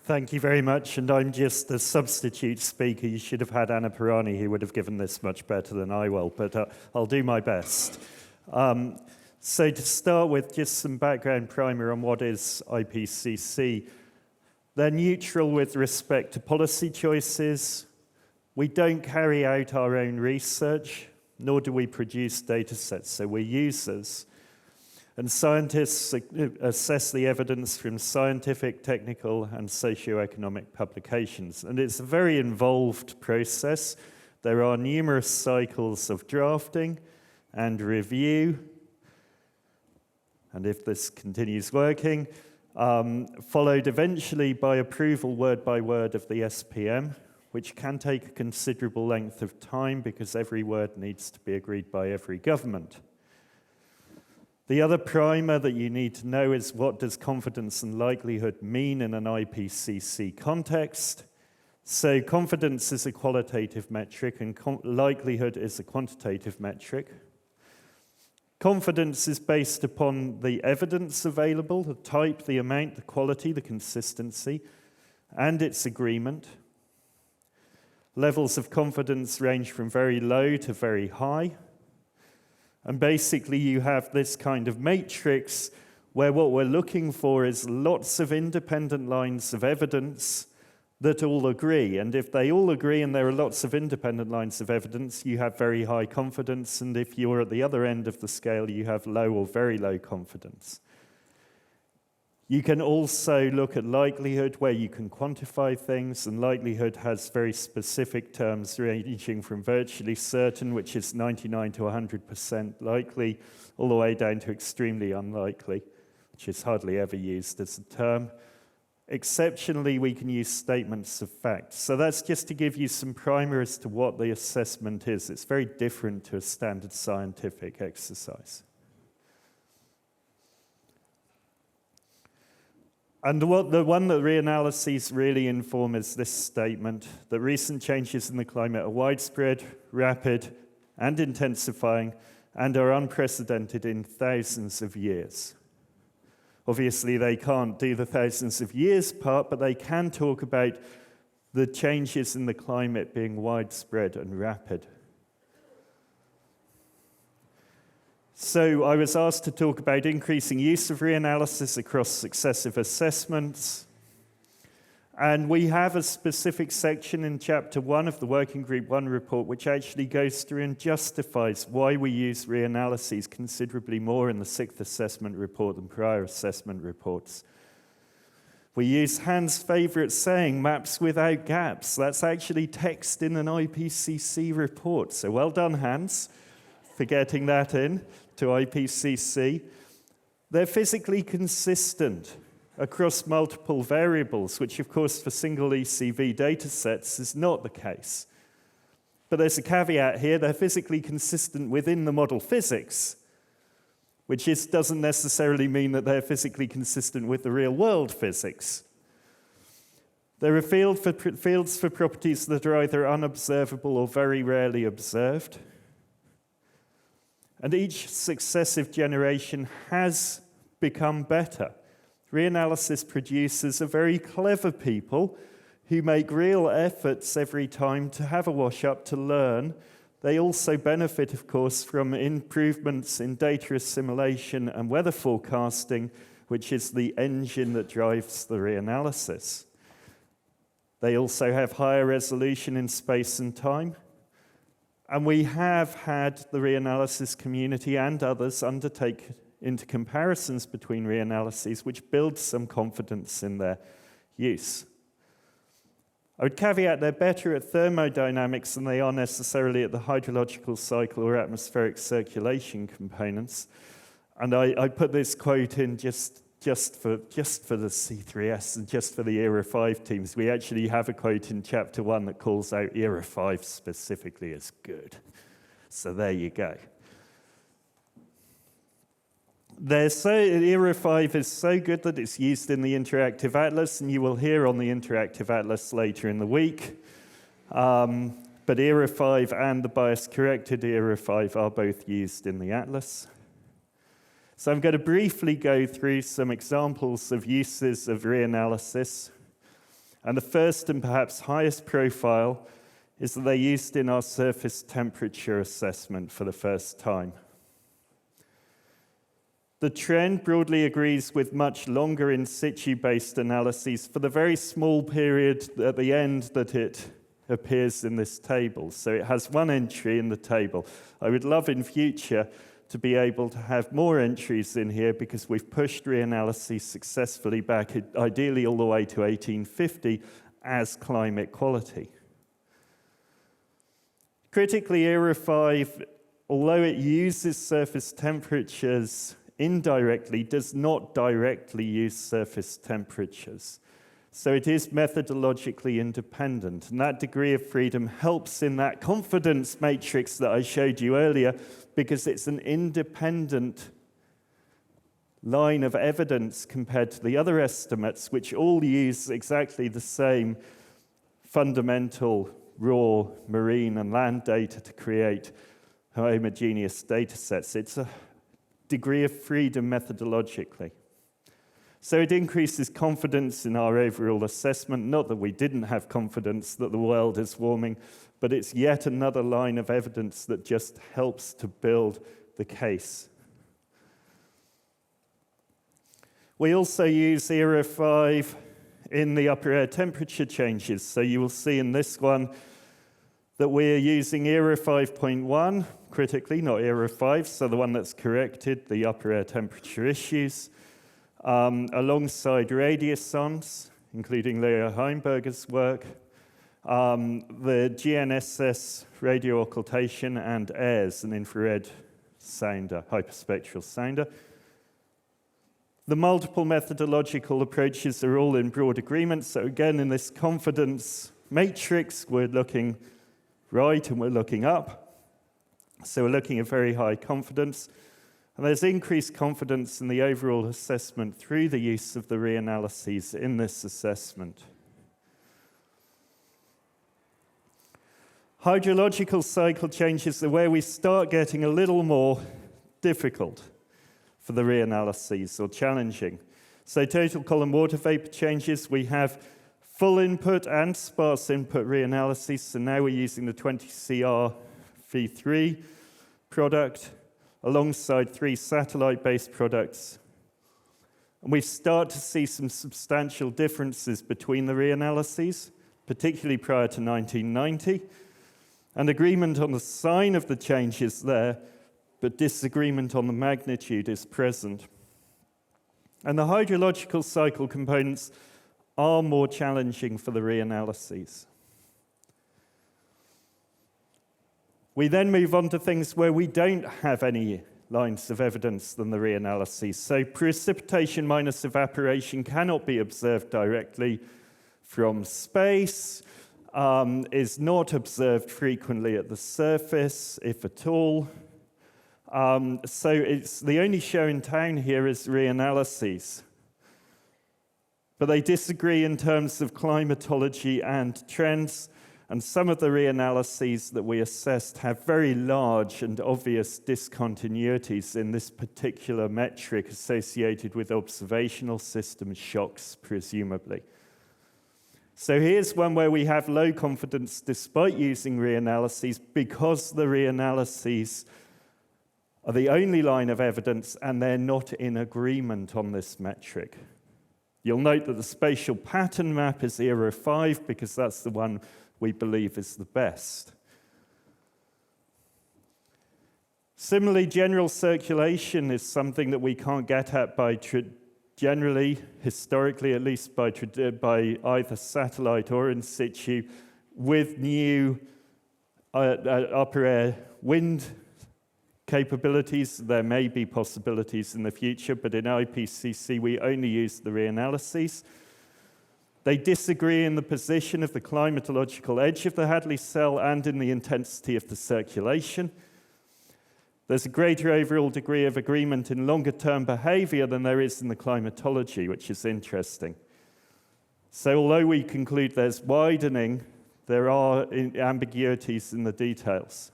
Thank you very much, and I'm just the substitute speaker. You should have had Anna Pirani, who would have given this much better than I will, but I'll do my best. So to start with, just some background primer on what is IPCC. They're neutral with respect to policy choices. We don't carry out our own research, nor do we produce data sets, so we're users. And scientists assess the evidence from scientific, technical, and socioeconomic publications. And it's a very involved process. There are numerous cycles of drafting and review. And if this continues working, followed eventually by approval word by word of the SPM, which can take a considerable length of time because every word needs to be agreed by every government. The other primer that you need to know is what does confidence and likelihood mean in an IPCC context. So confidence is a qualitative metric and likelihood is a quantitative metric. Confidence is based upon the evidence available, the type, the amount, the quality, the consistency, and its agreement. Levels of confidence range from very low to very high. And basically you have this kind of matrix where what we're looking for is lots of independent lines of evidence that all agree. And if they all agree and there are lots of independent lines of evidence, you have very high confidence. And if you're at the other end of the scale, you have low or very low confidence. You can also look at likelihood, where you can quantify things, and likelihood has very specific terms ranging from virtually certain, which is 99 to 100% likely, all the way down to extremely unlikely, which is hardly ever used as a term. Exceptionally, we can use statements of fact. So that's just to give you some primer as to what the assessment is. It's very different to a standard scientific exercise. And the one that reanalyses really inform is this statement, that recent changes in the climate are widespread, rapid, and intensifying, and are unprecedented in thousands of years. Obviously, they can't do the thousands of years part, but they can talk about the changes in the climate being widespread and rapid. So I was asked to talk about increasing use of reanalysis across successive assessments. And we have a specific section in Chapter 1 of the Working Group 1 report which actually goes through and justifies why we use reanalyses considerably more in the 6th assessment report than prior assessment reports. We use Hans' favourite saying, maps without gaps. That's actually text in an IPCC report. So well done, Hans, for getting that in to IPCC. They're physically consistent across multiple variables, which of course for single ECV data sets is not the case. But there's a caveat here, they're physically consistent within the model physics, which doesn't necessarily mean that they're physically consistent with the real world physics. There are fields for properties that are either unobservable or very rarely observed. And each successive generation has become better. Reanalysis producers are very clever people who make real efforts every time to have a wash-up to learn. They also benefit, of course, from improvements in data assimilation and weather forecasting, which is the engine that drives the reanalysis. They also have higher resolution in space and time. And we have had the reanalysis community and others undertake into comparisons between reanalyses, which builds some confidence in their use. I would caveat they're better at thermodynamics than they are necessarily at the hydrological cycle or atmospheric circulation components. And I put this quote in just for the C3S and just for the ERA 5 teams. We actually have a quote in Chapter 1 that calls out ERA 5 specifically as good. So there you go. ERA 5 is so good that it's used in the Interactive Atlas, and you will hear on the Interactive Atlas later in the week. But ERA 5 and the bias-corrected ERA 5 are both used in the Atlas. So I'm going to briefly go through some examples of uses of reanalysis And the first and perhaps highest profile is that they're used in our surface temperature assessment for the first time. The trend broadly agrees with much longer in situ-based analyses for the very small period at the end that it appears in this table. So it has one entry in the table. I would love in future to be able to have more entries in here because we've pushed reanalysis successfully back, ideally all the way to 1850, as climate quality. Critically, ERA 5, although it uses surface temperatures indirectly, does not directly use surface temperatures. So it is methodologically independent, and that degree of freedom helps in that confidence matrix that I showed you earlier, because it's an independent line of evidence compared to the other estimates, which all use exactly the same fundamental raw marine and land data to create homogeneous data sets. It's a degree of freedom methodologically. So it increases confidence in our overall assessment, not that we didn't have confidence that the world is warming, but it's yet another line of evidence that just helps to build the case. We also use ERA 5 in the upper air temperature changes. So you will see in this one that we're using ERA 5.1 critically, not ERA 5, so the one that's corrected the upper air temperature issues, alongside radiosondes, including Leo Heimberger's work, the GNSS radio occultation, and AIRS, an infrared sounder, hyperspectral sounder. The multiple methodological approaches are all in broad agreement. So again, in this confidence matrix, we're looking right and we're looking up. So we're looking at very high confidence. And there's increased confidence in the overall assessment through the use of the reanalyses in this assessment. Hydrological cycle changes are where we start getting a little more difficult for the reanalyses, or challenging. So total column water vapor changes, we have full input and sparse input reanalyses. So now we're using the 20CR V3 product alongside 3 satellite-based products. And we start to see some substantial differences between the reanalyses, particularly prior to 1990. And agreement on the sign of the changes there, but disagreement on the magnitude is present. And the hydrological cycle components are more challenging for the reanalyses. We then move on to things where we don't have any lines of evidence than the reanalyses. So precipitation minus evaporation cannot be observed directly from space, is not observed frequently at the surface, if at all. So it's the only show in town here is reanalyses. But they disagree in terms of climatology and trends, and some of the reanalyses that we assessed have very large and obvious discontinuities in this particular metric associated with observational system shocks, presumably. So here's one where we have low confidence despite using reanalyses, because the reanalyses are the only line of evidence and they're not in agreement on this metric. You'll note that the spatial pattern map is ERA 5 because that's the one we believe is the best. Similarly, general circulation is something that we can't get at by generally, historically at least, by either satellite or in situ, with new upper air wind capabilities. There may be possibilities in the future, but in IPCC we only use the reanalyses. They disagree in the position of the climatological edge of the Hadley cell and in the intensity of the circulation. There's a greater overall degree of agreement in longer-term behavior than there is in the climatology, which is interesting. So although we conclude there's widening, there are ambiguities in the details.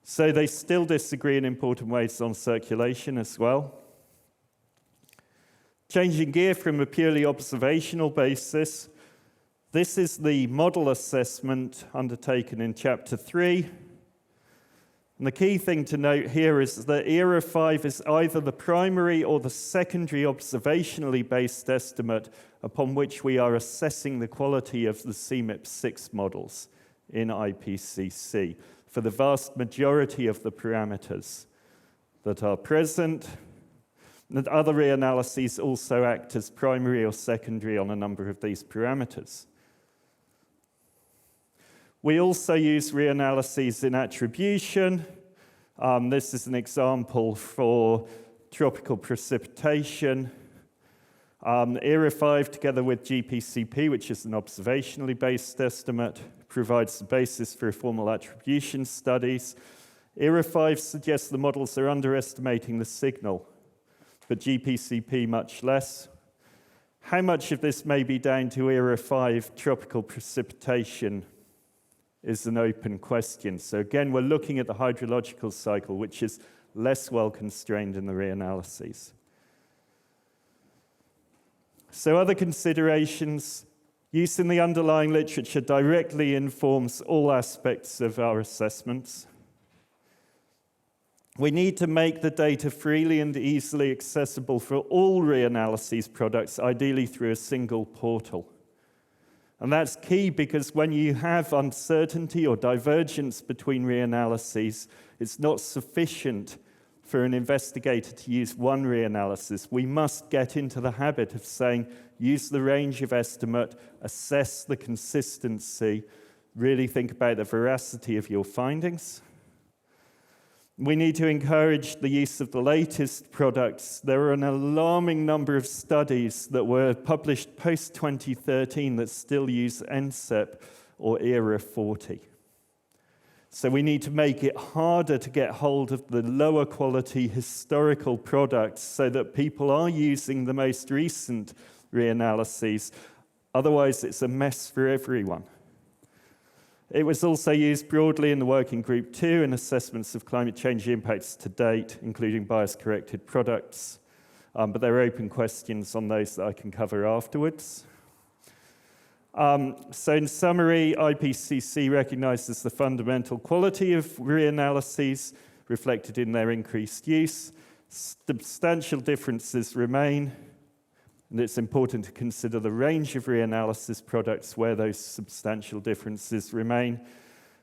So they still disagree in important ways on circulation as well. Changing gear from a purely observational basis, this is the model assessment undertaken in Chapter 3. And the key thing to note here is that ERA 5 is either the primary or the secondary observationally based estimate upon which we are assessing the quality of the CMIP6 models in IPCC for the vast majority of the parameters that are present. And other reanalyses also act as primary or secondary on a number of these parameters. We also use reanalyses in attribution. This is an example for tropical precipitation. ERA 5, together with GPCP, which is an observationally based estimate, provides the basis for formal attribution studies. ERA 5 suggests the models are underestimating the signal, but GPCP much less. How much of this may be down to ERA 5 tropical precipitation is an open question. So again, we're looking at the hydrological cycle, which is less well constrained in the reanalyses. So other considerations, use in the underlying literature directly informs all aspects of our assessments. We need to make the data freely and easily accessible for all reanalyses products, ideally through a single portal. And that's key because when you have uncertainty or divergence between reanalyses, it's not sufficient for an investigator to use one reanalysis. We must get into the habit of saying, use the range of estimate, assess the consistency, really think about the veracity of your findings. We need to encourage the use of the latest products. There are an alarming number of studies that were published post-2013 that still use NCEP or ERA 40. So we need to make it harder to get hold of the lower quality historical products so that people are using the most recent reanalyses. Otherwise, it's a mess for everyone. It was also used broadly in the Working Group 2 in assessments of climate change impacts to date, including bias-corrected products. But there are open questions on those that I can cover afterwards. So in summary, IPCC recognizes the fundamental quality of reanalyses reflected in their increased use. Substantial differences remain, and it's important to consider the range of reanalysis products where those substantial differences remain.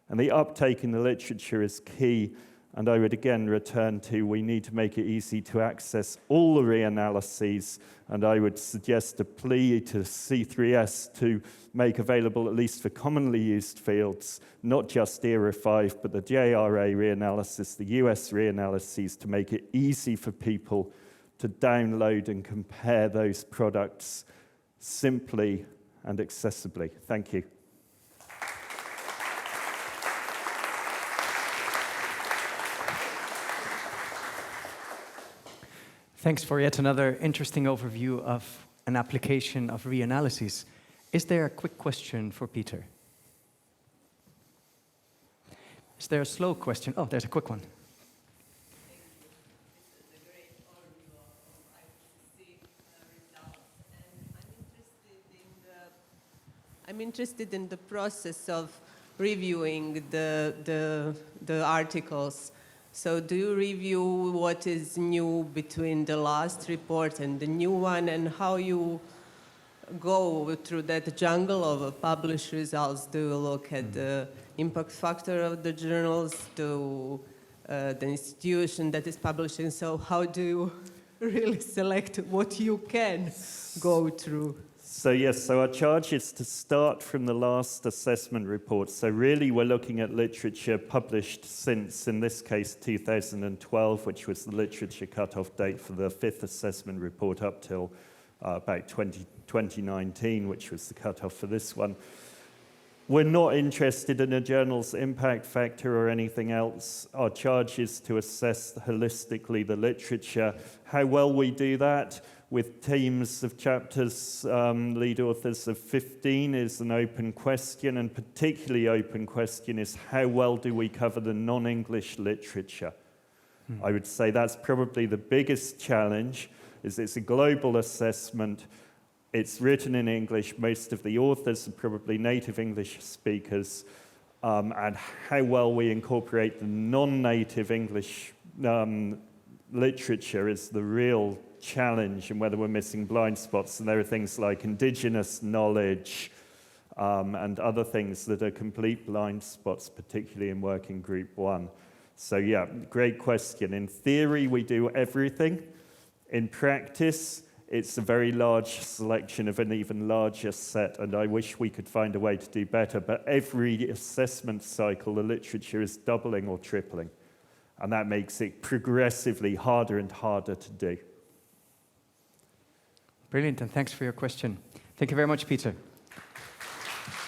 And the uptake in the literature is key. And I would again return to, we need to make it easy to access all the reanalyses. And I would suggest a plea to C3S to make available, at least for commonly used fields, not just ERA 5, but the JRA reanalysis, the US reanalyses, to make it easy for people to download and compare those products simply and accessibly. Thank you. Thanks for yet another interesting overview of an application of reanalysis. Is there a quick question for Peter? Is there a slow question? Oh, there's a quick one. I'm interested in the process of reviewing the articles. So do you review what is new between the last report and the new one, and how you go through that jungle of published results? Do you look at the impact factor of the journals, to the institution that is publishing? So how do you really select what you can go through? So yes, so our charge is to start from the last assessment report. So really we're looking at literature published since, in this case, 2012, which was the literature cutoff date for the fifth assessment report, up till about 2019, which was the cutoff for this one. We're not interested in a journal's impact factor or anything else. Our charge is to assess holistically the literature. How well we do that with teams of chapters, lead authors of 15, is an open question, and particularly open question is how well do we cover the non-English literature? I would say that's probably the biggest challenge, is it's a global assessment. It's written in English. Most of the authors are probably native English speakers. And how well we incorporate the non-native English literature is the real challenge, and whether we're missing blind spots. And there are things like indigenous knowledge and other things that are complete blind spots, particularly in Working Group 1. So yeah, great question. In theory, we do everything. In practice, it's a very large selection of an even larger set, and I wish we could find a way to do better. But every assessment cycle, the literature is doubling or tripling, and that makes it progressively harder and harder to do. Brilliant, and thanks for your question. Thank you very much, Peter.